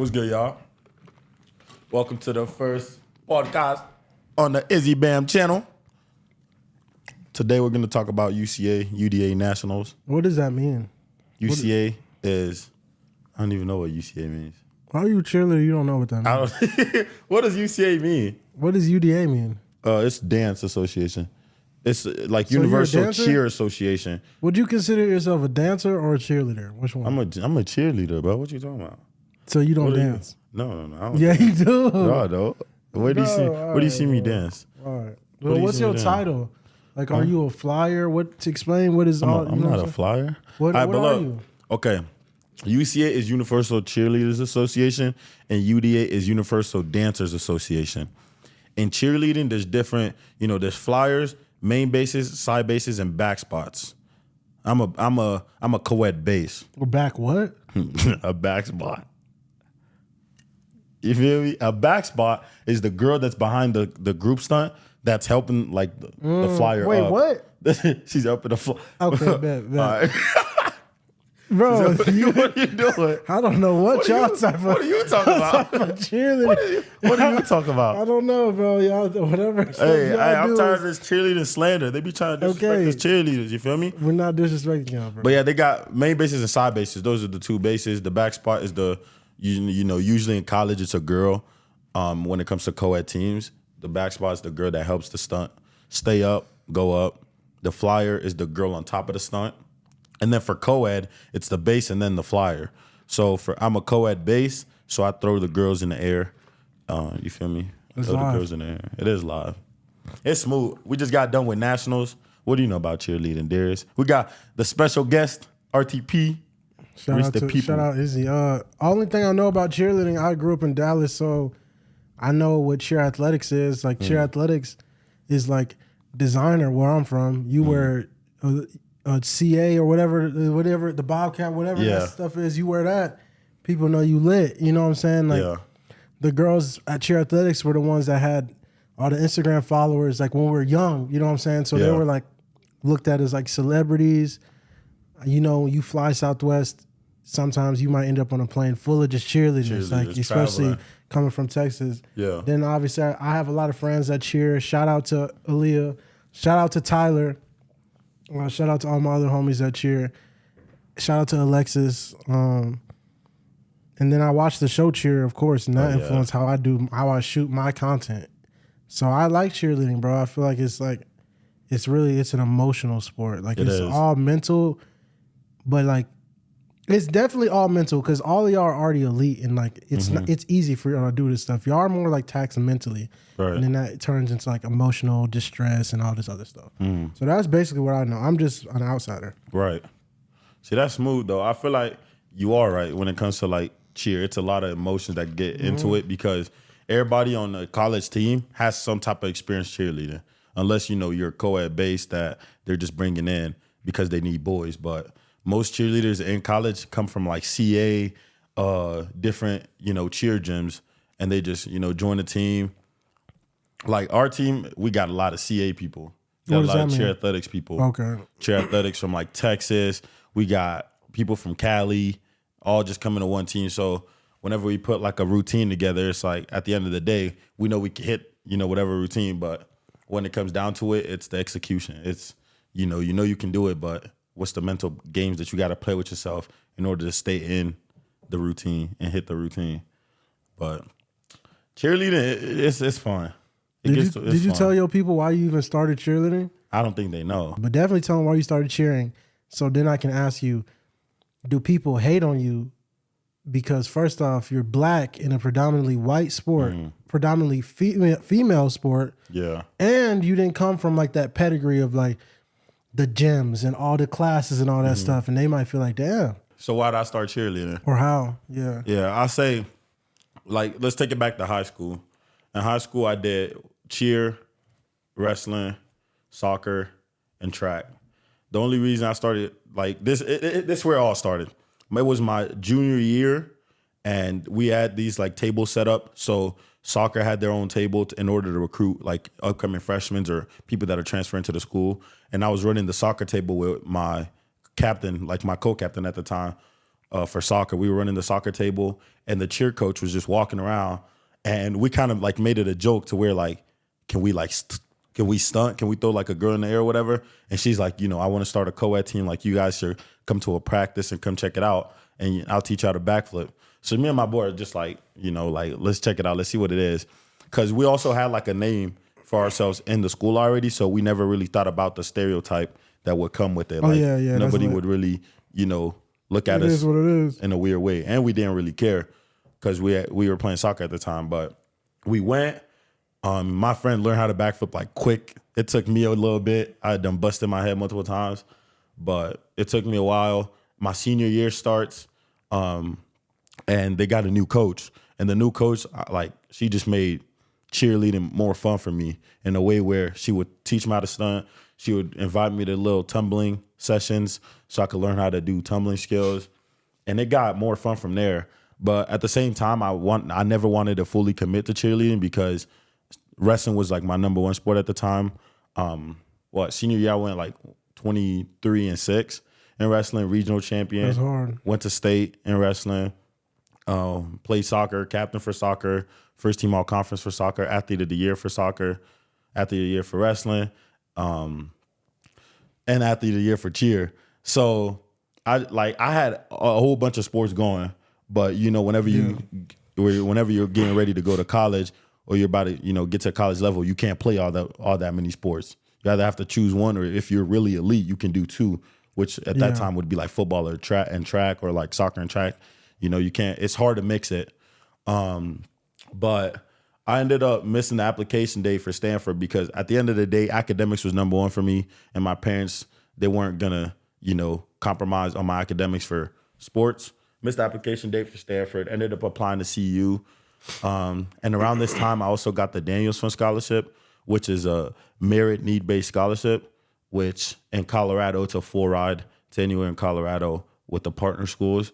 What's good, y'all? Welcome to the first podcast on the IzzyBam channel. Today we're going to talk about UDA Nationals. What does that mean? UCA is, I don't even know what UCA means. How are you a cheerleader? You don't know what that means. What does UCA mean? What does UDA mean? It's Dance Association. It's like So you're a Universal dancer? Cheer Association. Would you consider yourself a dancer or a cheerleader? Which one? I'm a cheerleader, bro. What you talking about? So you don't What are you- dance? No. I don't Yeah, dance. you do. No, I don't. Where do you see? Bro, Where do you see me bro. dance? All right. do Well, you what's see your me doing? title? Like, are you a flyer? What to explain? What is all? I'm you know not what a flyer. What All right, but are look, you? Okay. UCA is Universal Cheerleaders Association, and UDA is Universal Dancers Association. In cheerleading, there's different, there's flyers, main bases, side bases, and back spots. I'm a co-ed base. We're back. What? A back spot. You feel me? A back spot is the girl that's behind the group stunt that's helping like the flyer Wait, up. what? She's up in the flyer. Okay, bet. All right. Bro, What are you doing? I don't know what y'all type of. What are you talking about? Cheerleader. What are you talking I about? don't know, bro. Y'all, whatever. Hey, y'all I'm do tired is- of this cheerleading slander. They be trying to disrespect Okay. us cheerleaders. You feel me? We're not disrespecting y'all, bro. But yeah, they got main bases and side bases. Those are the two bases. The back spot is usually in college it's a girl. When it comes to co-ed teams, the back spot is the girl that helps the stunt stay up, go up. The flyer is the girl on top of the stunt. And then for co-ed, it's the base and then the flyer. So I'm a co-ed base, so I throw the girls in the air. You feel me? It's Throw live. the girls in the air. It is live. It's smooth. We just got done with nationals. What do you know about cheerleading, Darius? We got the special guest, RTP. Reach the people. Shout out Izzy. Only thing I know about cheerleading, I grew up in Dallas, so I know what cheer athletics is. Like cheer athletics is like designer where I'm from. You wear a CA or whatever the Bobcat, whatever Yeah. that stuff is. You wear that, people know you lit. You know what I'm saying? Like Yeah. the girls at cheer athletics were the ones that had all the Instagram followers. Like when we were young, you know what I'm saying? So they Yeah. were like looked at as like celebrities. You know, you fly Southwest, sometimes you might end up on a plane full of just cheerleaders, like especially traveling. coming from Texas. Yeah. Then obviously I have a lot of friends that cheer. Shout out to Aaliyah. Shout out to Tyler. Shout out to all my other homies that cheer. Shout out to Alexis. And then I watch the show Cheer, of course, and that influenced how I shoot my content. So I like cheerleading, bro. I feel like it's an emotional sport. Like it's is. all mental, but like it's definitely all mental because all of y'all are already elite and like it's easy for y'all to do this stuff. Y'all are more like taxed mentally, Right. and then that turns into like emotional distress and all this other stuff. So that's basically what I know. I'm just an outsider. Right. See, that's smooth though. I feel like you are right when it comes to like cheer. It's a lot of emotions that get into it because everybody on the college team has some type of experience cheerleading. Unless you're a co-ed base that they're just bringing in because they need boys. But most cheerleaders in college come from like CA, different cheer gyms, and they just join the team. Like our team, we got a lot of CA people. We got What a does lot of that cheer mean? athletics people. Okay. Cheer athletics from like Texas. We got people from Cali, all just coming to one team. So whenever we put like a routine together, it's like at the end of the day, we know we can hit whatever routine, but when it comes down to it, it's the execution. It's you know you can do it, but what's the mental games that you got to play with yourself in order to stay in the routine and hit the routine? But cheerleading, it's fun. Did you fun. tell your people why you even started cheerleading? I don't think they know. But definitely tell them why you started cheering. So then I can ask you, do people hate on you because first off, you're black in a predominantly white sport, predominantly female sport, Yeah. and you didn't come from like that pedigree of like the gyms and all the classes and all that stuff, and they might feel like, damn, So why did I start cheerleading? or how? Yeah. Yeah, I say, like, let's take it back to high school. In high school, I did cheer, wrestling, soccer, and track. The only reason I started like this, this is where it all started. It was my junior year, and we had these like tables set up. So soccer had their own table in order to recruit like upcoming freshmen or people that are transferring to the school. And I was running the soccer table with my captain, like my co-captain at the time. for soccer. We were running the soccer table, and the cheer coach was just walking around, and we kind of like made it a joke to where like, can we stunt? Can we throw like a girl in the air or whatever? And she's like, I want to start a co-ed team. Like, you guys should come to a practice and come check it out, and I'll teach you how to backflip. So me and my boy are just like, like, let's check it out. Let's see what it is. Because we also had like a name for ourselves in the school already, so we never really thought about the stereotype that would come with it. Like, nobody would really, look at us what it is. in a weird way. And we didn't really care because we were playing soccer at the time. But we went. My friend learned how to backflip like quick. It took me a little bit. I had done busted my head multiple times, but it took me a while. My senior year starts, and they got a new coach. And the new coach, like, she just made cheerleading more fun for me in a way where she would teach me how to stunt. She would invite me to little tumbling sessions so I could learn how to do tumbling skills. And it got more fun from there. But at the same time, I never wanted to fully commit to cheerleading because wrestling was like my number one sport at the time. Senior year I went like 23-6 in wrestling, regional champion. That's hard. Went to state in wrestling. Played soccer, captain for soccer, first team all conference for soccer, athlete of the year for soccer, athlete of the year for wrestling, and athlete of the year for cheer. So I had a whole bunch of sports going, but whenever you're getting ready to go to college or you're about to get to college level, you can't play all that many sports. You either have to choose one, or if you're really elite, you can do two, which at that time would be like football or track or like soccer and track. You can't. It's hard to mix it. But I ended up missing the application day for Stanford because at the end of the day, academics was number one for me, and my parents, they weren't gonna compromise on my academics for sports. Missed the application date for Stanford. Ended up applying to CU. And around this time, I also got the Danielson Scholarship, which is a merit need-based scholarship, which in Colorado, it's a full ride to anywhere in Colorado with the partner schools.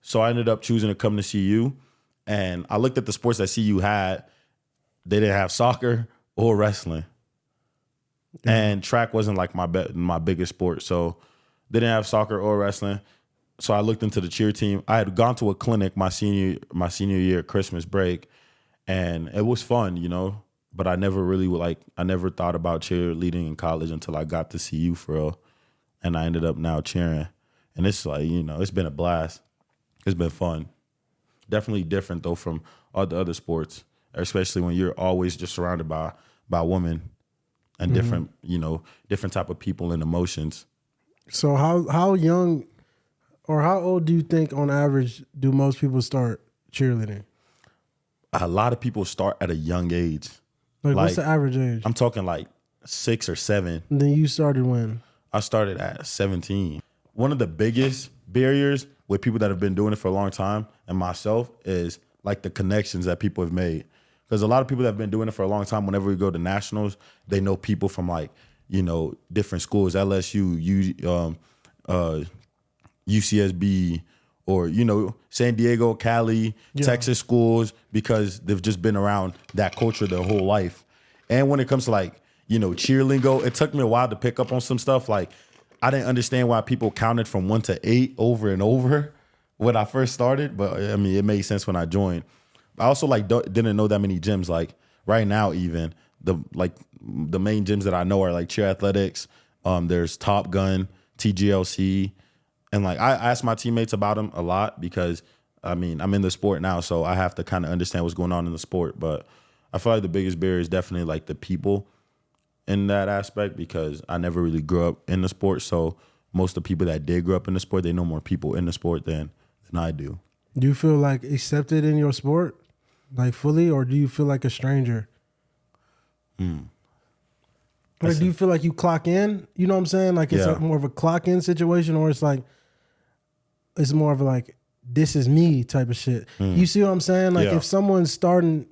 So I ended up choosing to come to CU, and I looked at the sports that CU had. They didn't have soccer or wrestling, and track wasn't like my biggest sport. So they didn't have soccer or wrestling. So I looked into the cheer team. I had gone to a clinic my senior year Christmas break, and it was fun, But I never really I never thought about cheerleading in college until I got to CU for real, and I ended up now cheering, and it's like it's been a blast. It's been fun. Definitely different though from all the other sports, especially when you're always just surrounded by women and different type of people and emotions. So how young or how old do you think on average do most people start cheerleading? A lot of people start at a young age. Like what's the average age? I'm talking like 6 or 7. And then you started when? I started at 17. One of the biggest barriers with people that have been doing it for a long time and myself is like the connections that people have made. Because a lot of people that have been doing it for a long time, whenever we go to nationals, they know people from like, different schools, LSU, UCSB, or, San Diego, Cali, Texas schools, because they've just been around that culture their whole life. And when it comes to like, cheer lingo, it took me a while to pick up on some stuff. Like, I didn't understand why people counted from 1 to 8 over and over when I first started, but I mean, it made sense when I joined. I also didn't know that many gyms. Like right now, even the main gyms that I know are like Cheer Athletics. There's Top Gun, TGLC, and like I ask my teammates about them a lot because I mean I'm in the sport now, so I have to kind of understand what's going on in the sport. But I feel like the biggest barrier is definitely like the people in that aspect because I never really grew up in the sport. So most of the people that did grow up in the sport, they know more people in the sport than I do. Do you feel like accepted in your sport, like fully, or do you feel like a stranger? Like, do you feel like you clock in? You know what I'm saying? Like it's like more of a clock in situation, or it's like it's more of a like this is me type of shit. You see what I'm saying? Like if someone's starting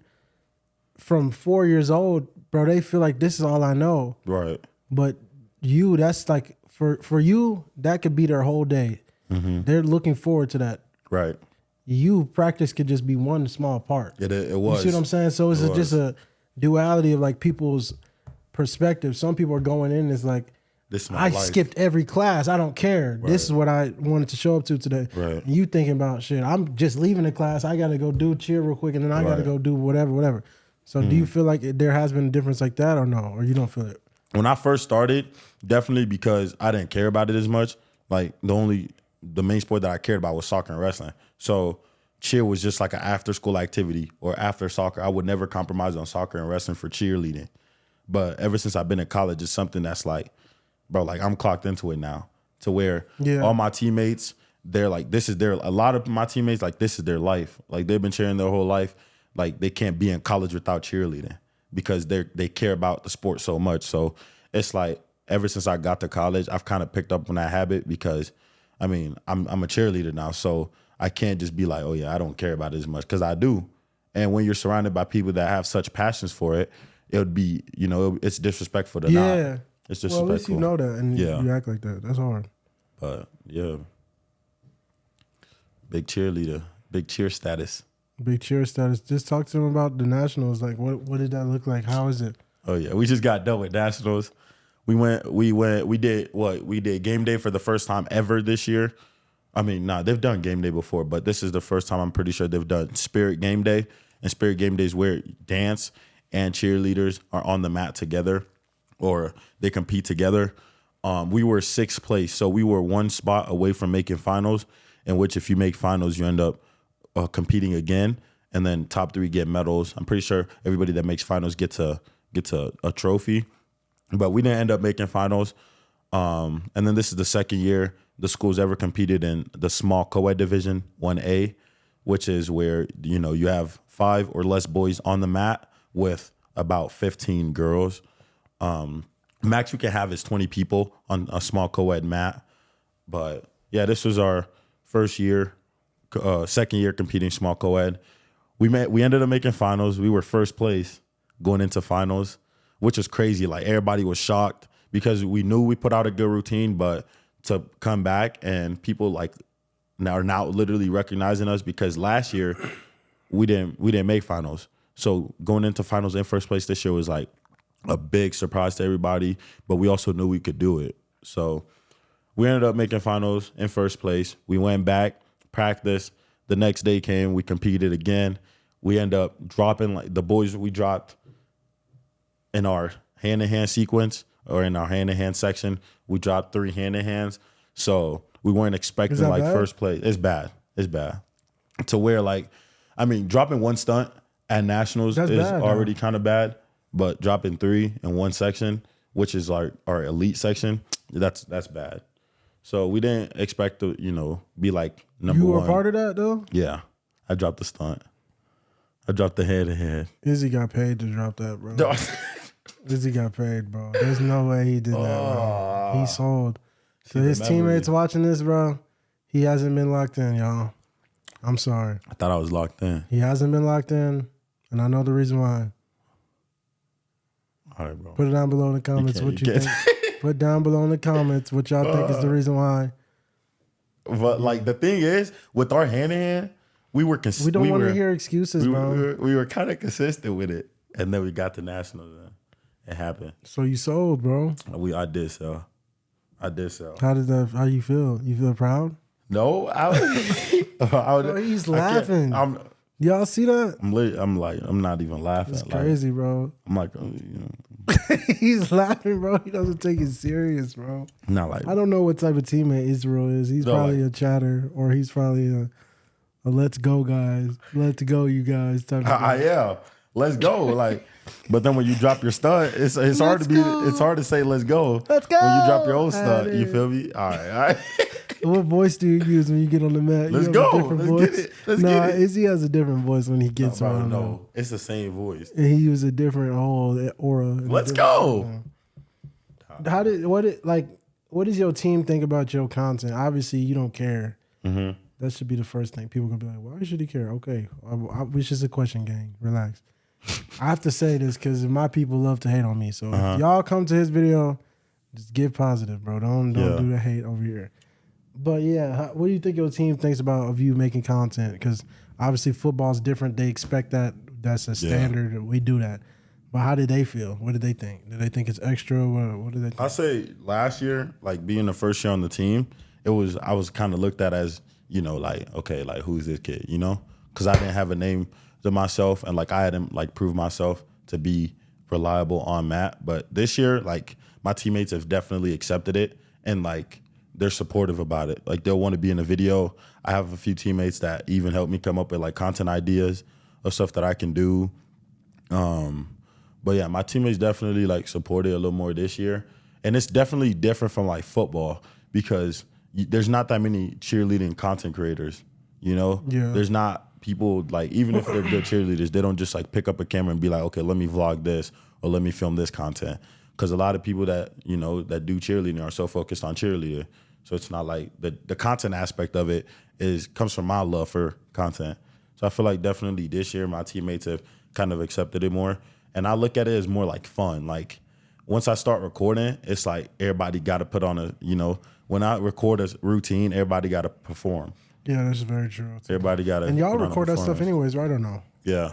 from 4 years old, bro, they feel like this is all I know. Right. But you, that's like for you, that could be their whole day. They're looking forward to that. Right. You practice could just be one small part. It was. You see what I'm saying? So it's just a duality of like people's perspective. Some people are going in, it's like, This is my I life. skipped every class. I don't care. Right. This is what I wanted to show up to today. Right. And you thinking about shit. I'm just leaving the class. I got to go do cheer real quick, and then I got to go do whatever. So do you feel like there has been a difference like that or no? Or you don't feel it? When I first started, definitely because I didn't care about it as much. Like the main sport that I cared about was soccer and wrestling. So cheer was just like an after school activity or after soccer. I would never compromise on soccer and wrestling for cheerleading. But ever since I've been in college, it's something that's like, bro, like I'm clocked into it now to where all my teammates, they're like, a lot of my teammates, like this is their life. Like they've been cheering their whole life. Like they can't be in college without cheerleading because they care about the sport so much. So it's like ever since I got to college, I've kind of picked up on that habit because, I mean, I'm a cheerleader now. So I can't just be like, oh yeah, I don't care about it as much because I do. And when you're surrounded by people that have such passions for it, it would be, it's disrespectful to not. It's disrespectful. Well, at least you know that and you act like that. That's hard. But yeah, big cheerleader, big cheer status. Big cheer status. Just talk to them about the nationals. Like, what did that look like? How is it? Oh yeah, we just got done with nationals. We did game day for the first time ever this year. I mean, they've done game day before, but this is the first time I'm pretty sure they've done Spirit Game Day. And Spirit Game Day is where dance and cheerleaders are on the mat together, or they compete together. We were 6th place, so we were one spot away from making finals. In which, if you make finals, you end up competing again, and then top 3 get medals. I'm pretty sure everybody that makes finals gets a trophy, but we didn't end up making finals. And then this is the second year the school's ever competed in the small co-ed division 1A, which is where you have 5 or less boys on the mat with about 15 girls. Max you can have is 20 people on a small co-ed mat. But yeah, this was our first year. Second year competing small co-ed. We ended up making finals. We were 1st place going into finals, which was crazy. Like everybody was shocked because we knew we put out a good routine, but to come back and people like are now literally recognizing us because last year we didn't make finals. So going into finals in 1st place this year was like a big surprise to everybody, but we also knew we could do it. So we ended up making finals in 1st place. We went back, practiced. The next day came, we competed again. We end up dropping, like the boys we dropped in our hand-to-hand sequence or in our hand-to-hand section, we dropped 3 hand-to-hands. So we weren't expecting like bad? 1st place. It's bad. To where dropping 1 stunt at nationals is bad, already kind of bad, but dropping 3 in 1 section, which is our elite section, that's bad. So we didn't expect to, be like number 1. You were part of that though? Yeah. I dropped the stunt. I dropped the head-to-head. Izzy got paid to drop that, bro. Izzy got paid, bro. There's no way he did that, bro. He sold. To his teammates watching this, bro, he hasn't been locked in, y'all. I'm sorry. I thought I was locked in. He hasn't been locked in, and I know the reason why. All right, bro. Put it down below in the comments what you think. Put down below in the comments what y'all think is the reason why. But like the thing is, with our hand-to-hand, we don't want to hear excuses, bro. We were kind of consistent with it, and then we got to nationals. And it happened. So you sold, bro. I did sell. How you feel? You feel proud? No, Bro, he's laughing. Y'all see that? I'm not even laughing. It's crazy, bro. I'm like, he's laughing, bro. He doesn't take it serious, bro. Not like I don't know what type of teammate Israel is. He's probably a chatter, or he's probably a let's go, guys. Let's go, you guys. Type of yeah, let's go. Like, but then when you drop your stunt, it's hard to say let's go. Let's go. When you drop your own stunt, you feel me? All right. What voice do you use when you get on the mat? Let's go. Let's get it. Izzy has a different voice when he gets on. No, it's the same voice. And he uses a different aura. Let's go. What does your team think about your content? Obviously, you don't care. Mm-hmm. That should be the first thing. People gonna be like, why should he care? Okay, it's just a question, gang. Relax. I have to say this because my people love to hate on me. So if y'all come to his video, just give positive, bro. Don't do the hate over here. But yeah, what do you think your team thinks about you making content? Because obviously football's different. They expect that. That's a standard. We do that. But how did they feel? What did they think? Did they think it's extra? What did they think? I say last year, like being the first year on the team, I was kind of looked at as, like, okay, like who's this kid, because I didn't have a name to myself, and like I hadn't like proved myself to be reliable on mat. But this year, like my teammates have definitely accepted it, and like they're supportive about it. Like they'll want to be in a video. I have a few teammates that even help me come up with like content ideas of stuff that I can do. But yeah, my teammates definitely like supported a little more this year, and it's definitely different from like football because there's not that many cheerleading content creators. Yeah. There's not people like, even if they're good cheerleaders, they don't just like pick up a camera and be like, okay, let me vlog this or let me film this content. Because a lot of people that that do cheerleading are so focused on cheerleader, so it's not like the content aspect of it comes from my love for content. So I feel like definitely this year my teammates have kind of accepted it more. And I look at it as more like fun. Like once I start recording, it's like everybody got to put on when I record a routine, everybody got to perform. Yeah, that's very true. Everybody got to. And y'all record that stuff anyways, right or no? Yeah.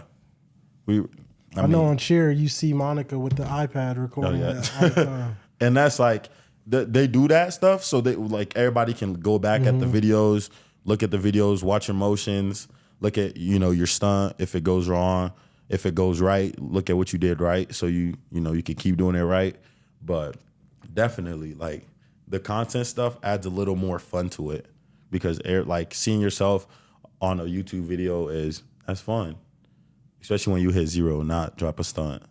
I know on Cheer, you see Monica with the iPad recording that all the time. And that's like, they do that stuff so they like everybody can go back at the videos, look at the videos, watch your motions, look at, your stunt, if it goes wrong. If it goes right, look at what you did right, so you can keep doing it right. But definitely, like the content stuff adds a little more fun to it because like seeing yourself on a YouTube video that's fun, especially when you hit 0, not drop a stunt.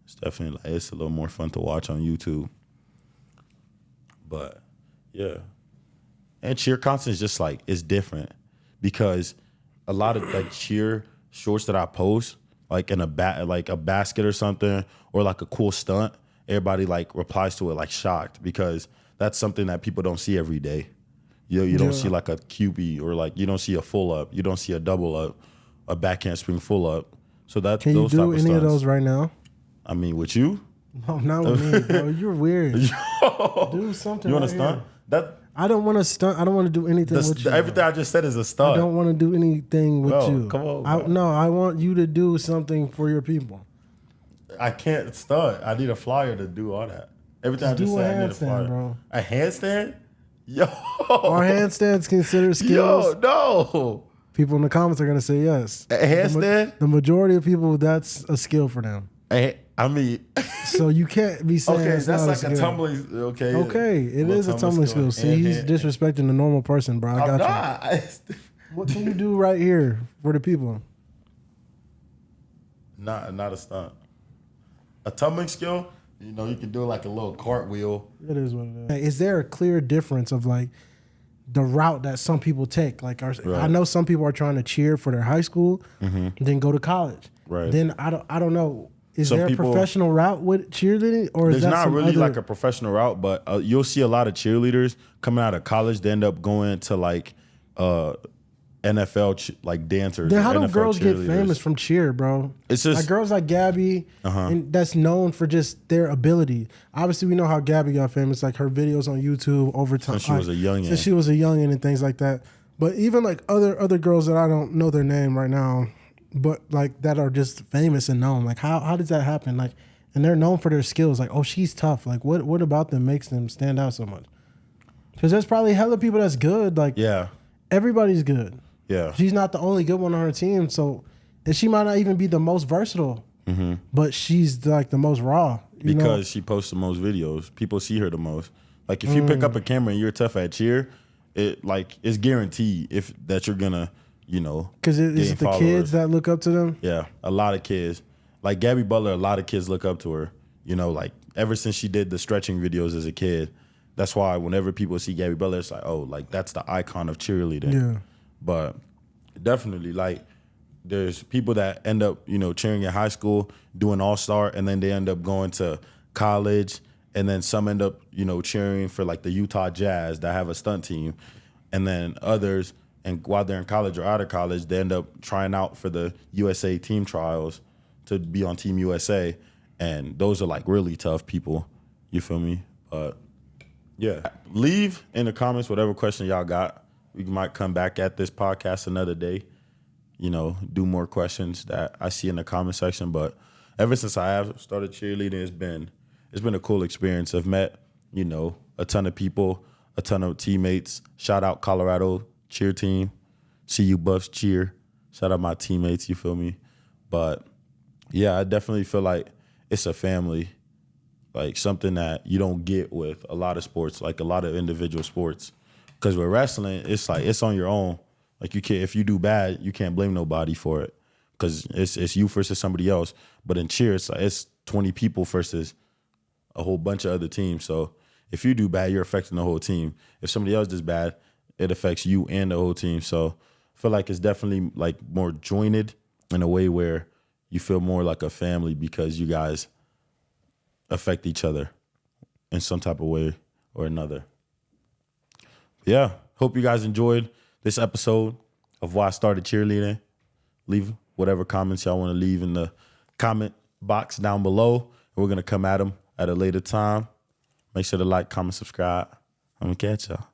It's definitely like it's a little more fun to watch on YouTube. But yeah, and cheer content is just like it's different because a lot of like cheer shorts that I post, like in a basket or something, or like a cool stunt, everybody like replies to it like shocked because that's something that people don't see every day. You don't see like a QB or like you don't see a full up, you don't see a double up, a backhand spring full up. So that's can those you do type of any stunts. of those right now? I mean, with you? No, not with me, bro. You're weird. Do something. You want right to stunt? here. That I don't want to stunt. I don't want to do anything with you. everything I just said is a stunt. I don't want to do anything with you. Come on. No, I want you to do something for your people. I can't stunt. I need a flyer to do all that. Everything I just said, I need a flyer. Bro. A handstand? Yo. Are handstands considered skills? Yo, no. People in the comments are going to say yes. A handstand? The majority of people, that's a skill for them. I mean, so you can't be saying okay, it's that's not like a tumbling. Okay, okay, it is a tumbling skill. See, he's disrespecting the normal person, bro. I got you. What can you do right here for the people? Not a stunt. A tumbling skill, you can do like a little cartwheel. It is what it is. Is there a clear difference of like the route that some people take? Like, I know some people are trying to cheer for their high school, then go to college. Right. Then I don't know. Is Some there a professional route with cheerleading, or is there's that not really like a professional route? But you'll see a lot of cheerleaders coming out of college. They end up going to like NFL like dancers. Then how do NFL girls get famous from cheer, bro? It's just like girls like Gabby, and that's known for just their ability. Obviously, we know how Gabby got famous, like her videos on YouTube over time. Since she was a youngin'. Since she was a youngin' and things like that. But even like other girls that I don't know their name right now, but like that are just famous and known. Like how does that happen? Like, and they're known for their skills. Like, oh, she's tough. Like, what about them makes them stand out so much? Because there's probably hella people that's good. Like, yeah, everybody's good. Yeah, she's not the only good one on her team. So, and she might not even be the most versatile, but she's like the most raw. Because she posts the most videos. People see her the most. Like if you pick up a camera and you're tough at cheer, it's guaranteed that you're gonna. Because is it the kids that look up to them? Yeah, a lot of kids. Like Gabby Butler, a lot of kids look up to her. Like ever since she did the stretching videos as a kid. That's why whenever people see Gabby Butler, it's like, oh, like that's the icon of cheerleading. Yeah. But definitely, like, there's people that end up, cheering in high school, doing all-star, and then they end up going to college, and then some end up, cheering for like the Utah Jazz that have a stunt team, and then others. And while they're in college or out of college, they end up trying out for the USA team trials to be on Team USA. And those are like really tough people. You feel me? But yeah. Leave in the comments whatever question y'all got. We might come back at this podcast another day. Do more questions that I see in the comment section. But ever since I have started cheerleading, it's been a cool experience. I've met, a ton of people, a ton of teammates. Shout out Colorado cheer team. CU Buffs cheer. Shout out my teammates, you feel me? But yeah, I definitely feel like it's a family, like something that you don't get with a lot of sports, like a lot of individual sports. Because with wrestling, it's like it's on your own. Like you can't, if you do bad, you can't blame nobody for it because it's you versus somebody else. But in cheer, it's 20 people versus a whole bunch of other teams. So if you do bad, you're affecting the whole team. If somebody else does bad, it affects you and the whole team. So I feel like it's definitely like more jointed in a way where you feel more like a family because you guys affect each other in some type of way or another. Yeah, hope you guys enjoyed this episode of why I started cheerleading. Leave whatever comments y'all want to leave in the comment box down below. We're going to come at them at a later time. Make sure to like, comment, subscribe. I'm going to catch y'all.